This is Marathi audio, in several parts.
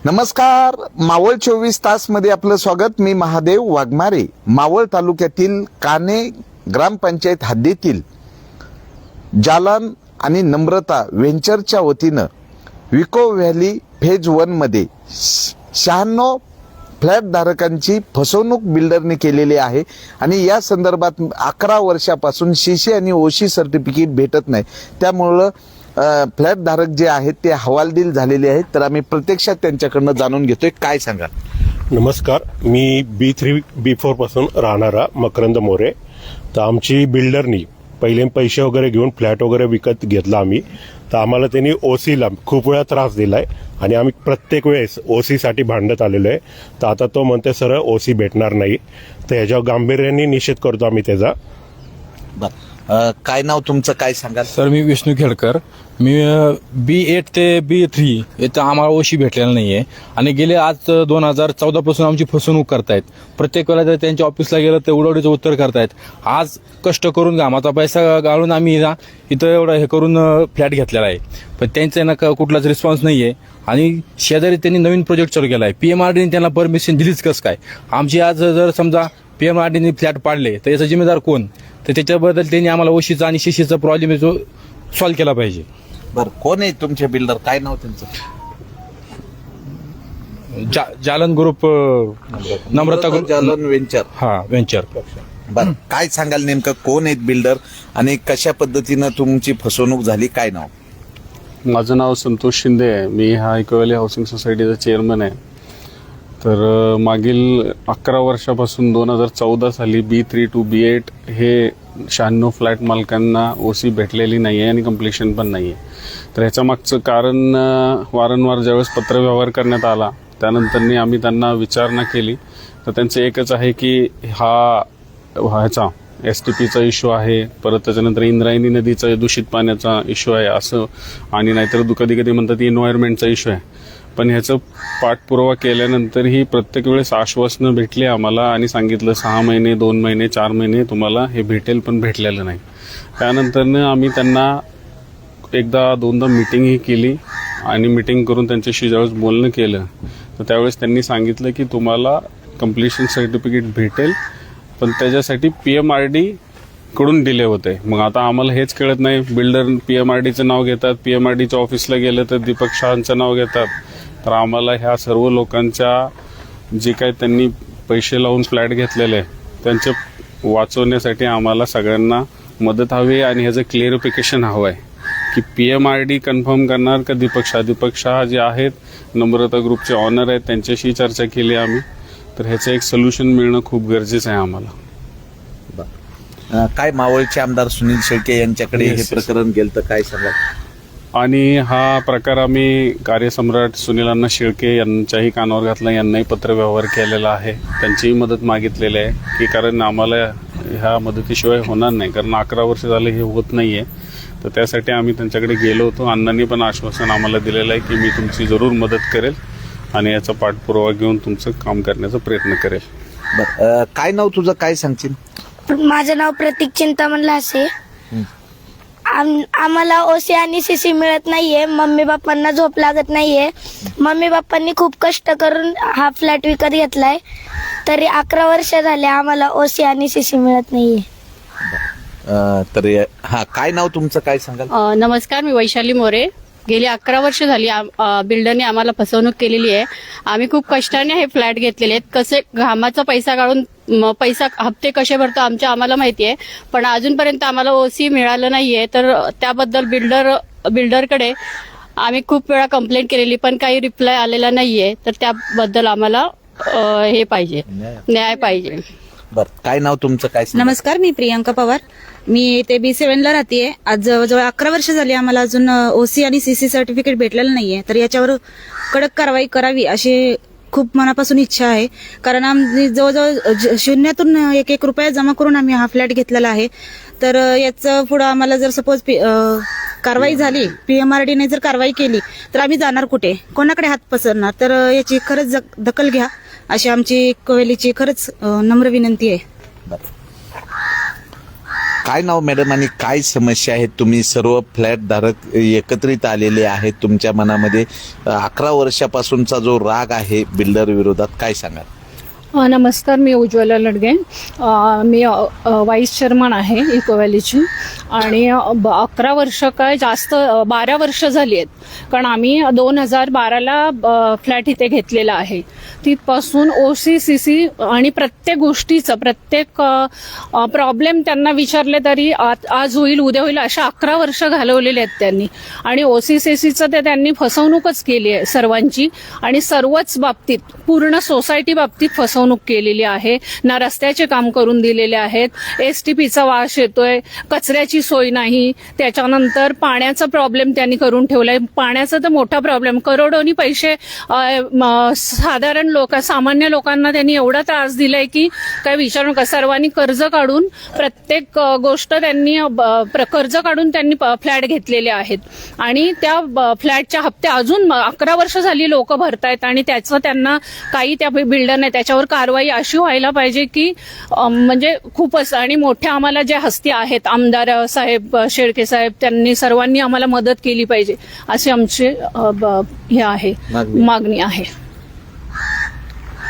नमस्कार, मावळ 24 तास मध्ये आपलं स्वागत. मी महादेव वाघमारे. मावळ तालुक्यातील काने ग्रामपंचायत हद्दीतील जालन आणि नम्रता व्हेंचरच्या वतीनं विको व्हॅली फेज 1 मध्ये 96 फ्लॅट धारकांची फसवणूक बिल्डरने केलेली आहे आणि या संदर्भात 11 वर्षापासून सीसी आणि ओसी सर्टिफिकेट भेटत नाही. त्यामुळं फ्लॅट धारक जे आहेत ते हवालदिल झालेले आहेत. तर आम्ही प्रत्यक्षात त्यांच्याकडनं जाणून घेतोय. काय सांगा? नमस्कार, मी B3 B4 पासून राहणारा मकरंद मोरे. तर आमची बिल्डरनी पहिले पैसे वगैरे घेऊन फ्लॅट वगैरे विकत घेतला आम्ही. तर आम्हाला त्यांनी ओसीला खूप वेळा त्रास दिलाय आणि आम्ही प्रत्येक वेळेस ओसी साठी भांडत आलेलो आहे. तर आता तो म्हणते सरळ ओसी भेटणार नाही. तर ह्याच्यावर गांभीर्याने निषेध करतो आम्ही त्याचा. काय नाव तुमचं, काय सांगाल? सर, मी विष्णू खेडकर. मी B8 ते B3 इथं आम्हाला ओशी भेटलेला नाहीये आणि गेले आज 2014 पासून आमची फसवणूक करतायत. प्रत्येक वेळेला जर त्यांच्या ऑफिसला गेलं तर उडवडीचं उत्तर करतायत. आज कष्ट करून घामाचा पैसा गाळून आम्ही इथं एवढं हे करून फ्लॅट घेतलेला आहे, पण त्यांचा कुठलाच रिस्पॉन्स नाहीये. आणि शेजारी त्यांनी नवीन प्रोजेक्ट चालू केला आहे. PMRDने त्यांना परमिशन दिलीच कसं काय? आमची आज जर समजा PMRDने फ्लॅट पाडले तर याचा जिम्मेदार कोण? तर त्याच्याबद्दल त्यांनी आम्हाला ओशीचा आणि सीसीचा प्रॉब्लेम जो सॉल्व्ह केला पाहिजे. बरं, कोण आहे तुमचे बिल्डर? काय नाव त्यांचं? जालन ग्रुप, नम्रता ग्रुप, जालन व्हेंचर. हा, व्हेंचर. बरं, काय सांगाल नेमकं कोण आहेत बिल्डर आणि कशा पद्धतीनं तुमची फसवणूक झाली? काय नाव? माझं नाव संतोष शिंदे आहे. मी हा इको व्हॅली हाऊसिंग सोसायटीचा चेअरमन आहे. तर मागील 11 वर्षापासून 2014 साली B3 to B8 हे 96 फ्लॅट मालकांना ओसी भेटलेली नाही आहे आणि कम्प्लिशन पण नाही आहे. तर ह्याच्या मागचं कारण वारंवार ज्यावेळेस पत्रव्यवहार करण्यात आला त्यानंतर आम्ही त्यांना विचारणा केली तर त्यांचं एकच आहे की ह्याचा STPचा इश्यू आहे, परत त्याच्यानंतर इंद्रायणी नदीचा दूषित पाण्याचा इश्यू आहे असं, आणि नाहीतर कधी कधी म्हणतात एन्व्हायरमेंटचा इश्यू आहे. पण ह्याचं पाठपुरावा केल्यानंतरही प्रत्येक वेळेस आश्वासनं भेटली आम्हाला आणि सांगितलं 6 महिने 2 महिने 4 महिने तुम्हाला हे भेटेल, पण भेटलेलं नाही. त्यानंतरनं आम्ही त्यांना एकदा दोनदा मिटिंगही केली आणि मिटिंग करून त्यांच्याशी ज्यावेळेस बोलणं केलं तर त्यावेळेस त्यांनी सांगितलं की तुम्हाला कम्प्लिशन सर्टिफिकेट भेटेल, पण त्याच्यासाठी PMRD कडून डिले होते. मग आता आम्हाला हेच कळत नाही, बिल्डर PMRDचं नाव घेतात, PMRDच्या ऑफिसला गेलं तर दीपक शहांचं नाव घेतात. तर आम्हाला ह्या सर्व लोकांच्या जे काही त्यांनी पैसे लावून फ्लॅट घेतलेले त्यांचे वाचवण्यासाठी आम्हाला सगळ्यांना मदत हवी आणि ह्याचं क्लिअरिफिकेशन हवं आहे की PMRD कन्फर्म करणार का दीपक शहा जे आहेत नम्रता ग्रुपचे ऑनर आहेत त्यांच्याशी चर्चा केली आम्ही. तर ह्याचं एक सोल्युशन मिळणं खूप गरजेचं आहे आम्हाला. काय मावळचे आमदार सुनील शेळके यांच्याकडे हे प्रकरण गेलं तर काय सांगा? आणि हा प्रकार आम्ही कार्यसम्राट सुनीलांना शेळके यांच्याही कानावर घातला, यांनाही पत्रव्यवहार केलेला आहे, त्यांचीही मदत मागितलेली आहे की कारण आम्हाला ह्या मदतीशिवाय होणार नाही, कारण 11 वर्ष झाले हे होत नाहीये. तर त्यासाठी आम्ही त्यांच्याकडे गेलो होतो. अण्णांनी पण आश्वासन आम्हाला दिलेलं आहे की मी तुमची जरूर मदत करेल आणि याचा पाठपुरावा घेऊन तुमचं काम करण्याचा प्रयत्न करेल. बरं, काय नाव तुझं, काय सांगशील? माझं नाव प्रतीक चिंतामण लासे. आम्हाला ओसी आणि सीसी मिळत नाहीये. मम्मी बाप्पांना झोप लागत नाहीये. मम्मी बाप्पांनी खूप कष्ट करून हा फ्लॅट विकत घेतलाय, तरी 11 वर्ष झाले आम्हाला ओसी आणि सीसी मिळत नाहीये. तर काय नाव तुमचं, काय सांगाल? नमस्कार, मी वैशाली मोरे. गेली 11 वर्ष झाली बिल्डरने आम्हाला फसवणूक केलेली आहे. आम्ही खूप कष्टाने हे फ्लॅट घेतलेले आहेत. कसे घामाचा पैसा काढून हप्ते कसे भरतो आम्हाला माहिती आहे, पण अजूनपर्यंत आम्हाला ओसी मिळालं नाहीये. तर त्याबद्दल बिल्डरकडे आम्ही खूप वेळा कंप्लेंट केलेली, पण काही रिप्लाय आलेला नाहीये. तर त्याबद्दल आम्हाला हे पाहिजे, न्याय पाहिजे. बरं, काय नाव तुमचं, काय सांगाल? नमस्कार, मी प्रियांका पवार. मी इथे B7 ला राहतेय. आज जवळजवळ 11 वर्ष झाली आम्हाला अजून ओसी आणि सीसी सर्टिफिकेट भेटलेलं नाहीये. तर याच्यावर कडक कारवाई करावी अशी खूप मनापासून इच्छा आहे, कारण आम्ही जवळजवळ शून्यातून 1 रुपया जमा करून आम्ही हा फ्लॅट घेतलेला आहे. तर याचं पुढे आम्हाला जर सपोज कारवाई झाली, PMRDने जर कारवाई केली तर आम्ही जाणार कुठे, कोणाकडे हात पसरणार? तर याची खरंच दखल घ्या अशी आमची इको व्हॅलीची खरंच नम्र विनंती आहे. काय नाव मॅडम आणि काय समस्या आहेत? तुम्ही सर्व फ्लॅट धारक एकत्रित आलेले आहेत, तुमच्या मनामध्ये 11 वर्षापासूनचा जो राग आहे बिल्डर विरोधात, काय सांगाल? नमस्कार, मी उज्ज्वला लडगे. मी वाईस चेअरमन आहे इको व्हॅलीची आणि 11 वर्ष काय जास्त 12 वर्ष झाली आहेत, कारण आम्ही 2012ला फ्लॅट इथे घेतलेला आहे. तिथपासून OC-CC आणि प्रत्येक गोष्टीचं प्रत्येक प्रॉब्लेम त्यांना विचारले तरी आज होईल उद्या होईल अशा 11 वर्ष घालवलेले आहेत त्यांनी. आणि OC-CCचं ते त्यांनी फसवणूकच केली आहे सर्वांची आणि सर्वच बाबतीत पूर्ण सोसायटी बाबतीत फसवणूक केलेली आहे. ना रस्त्याचे काम करून दिलेले आहेत, STPचा वास येतोय, कचऱ्याची सोय नाही, त्याच्यानंतर पाण्याचा प्रॉब्लेम त्यांनी करून ठेवलाय. पाण्याचा तर मोठा प्रॉब्लेम, करोडोनी पैसे साधारण सामान्य लोकांना त्यांनी एवढा त्रास दिलाय की काय विचारू नका. सर्वांनी कर्ज काढून प्रत्येक गोष्ट त्यांनी कर्ज काढून त्यांनी फ्लॅट घेतलेले आहेत आणि त्या फ्लॅटच्या हप्ते अजून 11 वर्ष झाली लोक भरतायत आणि त्याचं त्यांना काही त्या बिल्डरने त्याच्यावर कारवाई अशी व्हायला पाहिजे की म्हणजे खूपच. आणि मोठ्या आम्हाला ज्या हस्ती आहेत, आमदार साहेब, शेळके साहेब, त्यांनी सर्वांनी आम्हाला मदत केली पाहिजे अशी आमची हे आहे, मागणी आहे.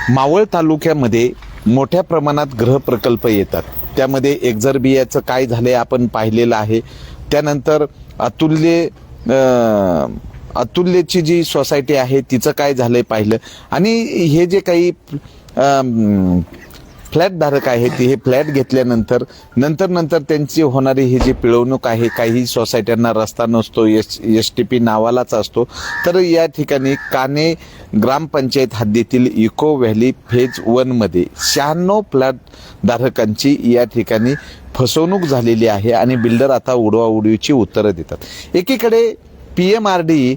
मावळ तालुक्यामध्ये मोठ्या प्रमाणात गृह प्रकल्प येतात, त्यामध्ये एक्झरबियाचं काय झालंय आपण पाहिलेलं आहे. त्यानंतर अतुल्यची जी सोसायटी आहे तिचं काय झालंय पाहिलं. आणि हे जे काही फ्लॅट धारक आहेत हे फ्लॅट घेतल्यानंतर नंतर त्यांची होणारी ही जी पिळवणूक आहे, काही सोसायट्यांना रस्ता नसतो, STP नावालाच असतो. तर या ठिकाणी काने ग्रामपंचायत हद्दीतील इको व्हॅली फेज 1 मध्ये 96 फ्लॅट धारकांची या ठिकाणी फसवणूक झालेली आहे आणि बिल्डर आता उडवाउडवीची उत्तरं देतात. एकीकडे PMRD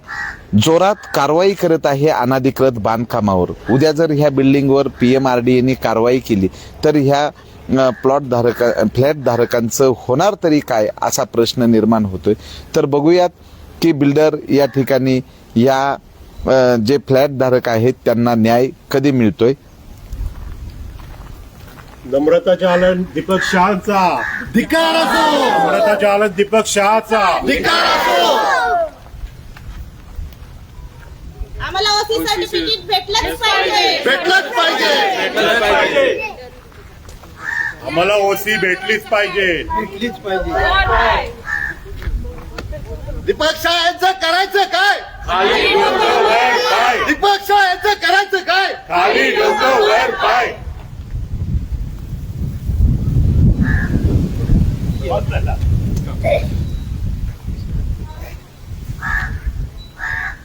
जोरात कारवाई करत आहे अनाधिकृत बांधकामावर. उद्या जर ह्या बिल्डिंगवर PMRD यांनी कारवाई केली तर ह्या फ्लॅट धारकांचं होणार तरी काय असा प्रश्न निर्माण होतोय. तर बघूयात की बिल्डर या ठिकाणी या जे फ्लॅट धारक आहेत त्यांना न्याय कधी मिळतोय. नम्रता चालन दीपक शहाचा धिक्कार असो. नम्रता चालन दीपक शहाचा धिक्कार असो. आम्हाला ओसी सर्टिफिकेट भेटलंच पाहिजे. आम्हाला OC भेटलीच पाहिजे. दीपक शाह यांचं करायचं काय? दीपक शाह यांचं करायचं काय? खाली डोकं वर पाय.